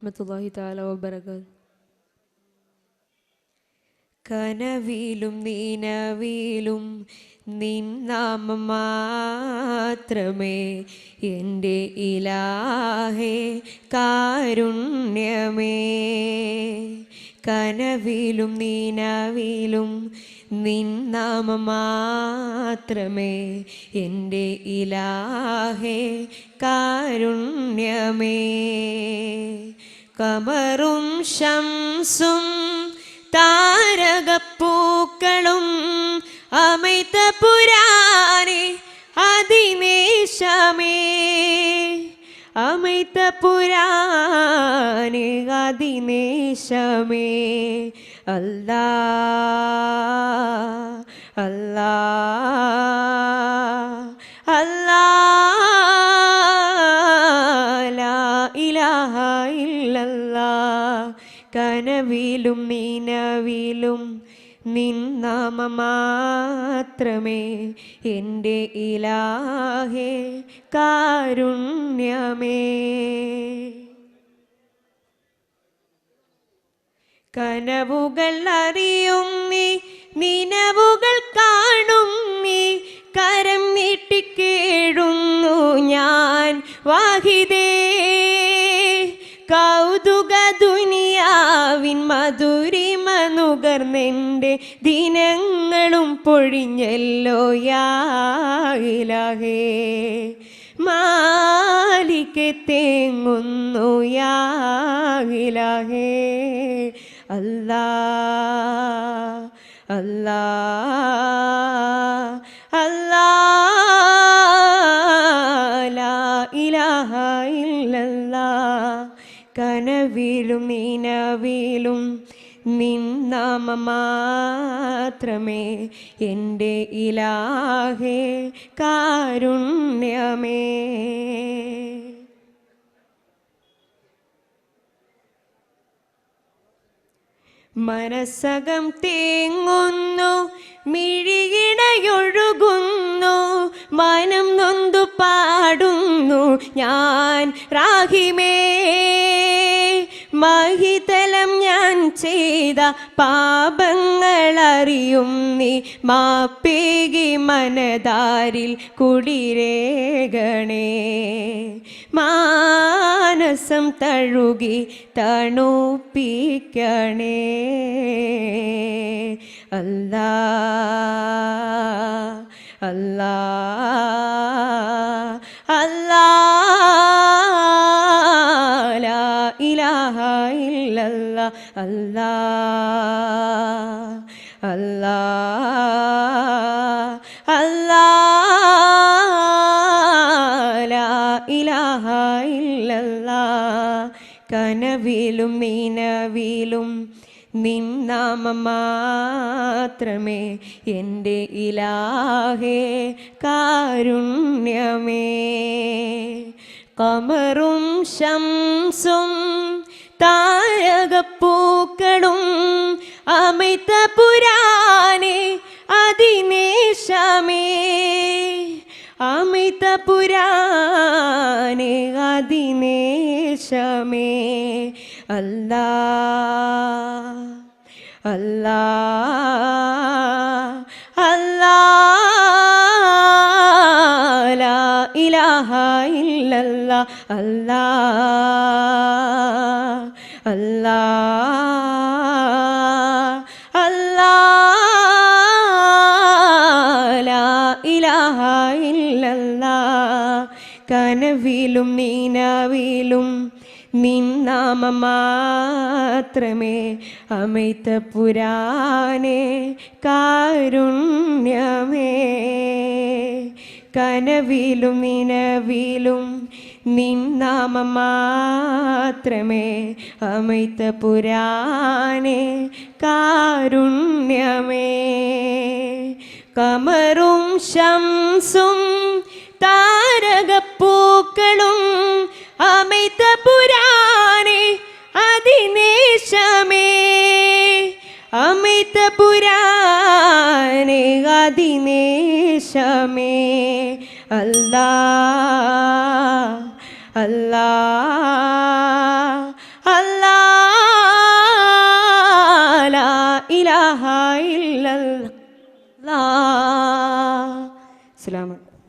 റഹ്മത്തുള്ളാഹി തആല വബറകാത്ത്. കനവിലും നീനവിലും നിൻ നാമം മാത്രമേ എൻ്റെ ഇലാഹേ കാരുണ്യമേ. കനവിലും നീനവിലും നിൻ നാമം മാത്രമേ എൻ്റെ ഇലാഹേ കാരുണ്യമേ. കമറും ശംസും താരകപ്പൂക്കളും അമിത പുരാനെ അതിനേശമേ. അമിത പുരാനെ അതിനേശമേ. അല്ലാ അല്ലാ അല്ലാ ലാ ഇലാഹ ഇല്ലല്ലാഹ്. കനവിലും നീനവിലും നിൻ നാമം മാത്രമേ എൻ്റെ ഇലാഹേ കാരുണ്യമേ. കനവുകൾ അറിയും നീ, നിനവുകൾ കാണും നീ, കരം നീട്ടിക്കേഴുന്നു ഞാൻ വാഹിദേ. കൗതുക ദുനിയാവിൻ മധുരിമ നുകർന്നെൻ്റെ ദിനങ്ങളും പൊഴിഞ്ഞല്ലോ യാ ഇലാഹേ. മാലികെ തേങ്ങുന്നു യാ ഇലാഹേ. അല്ലാ അല്ലാ അല്ലാ ലാ ഇലാഹ ഇല്ലല്ലാഹ്. കനവിലും നീനവിലും നിൻ നാമം മാത്രമേ എൻ്റെ ഇലാഹേ കാരുണ്യമേ. മനസ്സകം തേങ്ങുന്നു, മിഴിയിണയൊഴുകുന്നു, മനം നൊന്തു പാടുന്നു ഞാൻ റാഹിമേ. മഹിതലം ഞാൻ ചെയ്ത പാപങ്ങളറിയും നീ, മാപ്പേകി മനതാരിൽ കുടിരേകണേ. മാനസം തഴുകി തണുപ്പിക്കണേ. അല്ലാ അല്ലാ അല്ലാ ലാ ഇലാഹ ഇല്ലല്ലാഹ്. അല്ലാ അല്ലാ അല്ലാ ലാ ഇലാഹ ഇല്ലല്ലാഹ്. കനവിലും നീനവിലും നിൻ നാമം മാത്രമേ എൻ്റെ ഇലാഹേ കാരുണ്യമേ. കമറും ശംസും താരകപ്പൂക്കളും അമിത പുരാനെ അതിനേശമേ. അമിത പുരാനെ അതിനേശമേ. അല്ലാ അല്ലാ അല്ലാ ലാ ഇലാഹ ഇല്ലല്ലാഹ്. അല്ലാ അല്ലാ അല്ലാ ലാ ഇലാഹ ഇല്ലല്ലാഹ്. കനവിലും നീനവിലും നിൻ നാമം മാത്രമേ അമിത പുരാനെ കാരുണ്യമേ. കനവിലും നിനവിലും നിൻ നാമം മാത്രമേ അമിത പുരാനെ കാരുണ്യമേ. കമറും ശംസും താരകപ്പൂക്കളും അമിത പുരാനെ അതിനേശമേ. അമിത പുരാനെ അതിനേശമേ. അല്ലാ അല്ലാ അല്ലാ ലാ ഇലാഹ ഇല്ലല്ലാഹ്. അസ്സലാമു അലൈക്കും.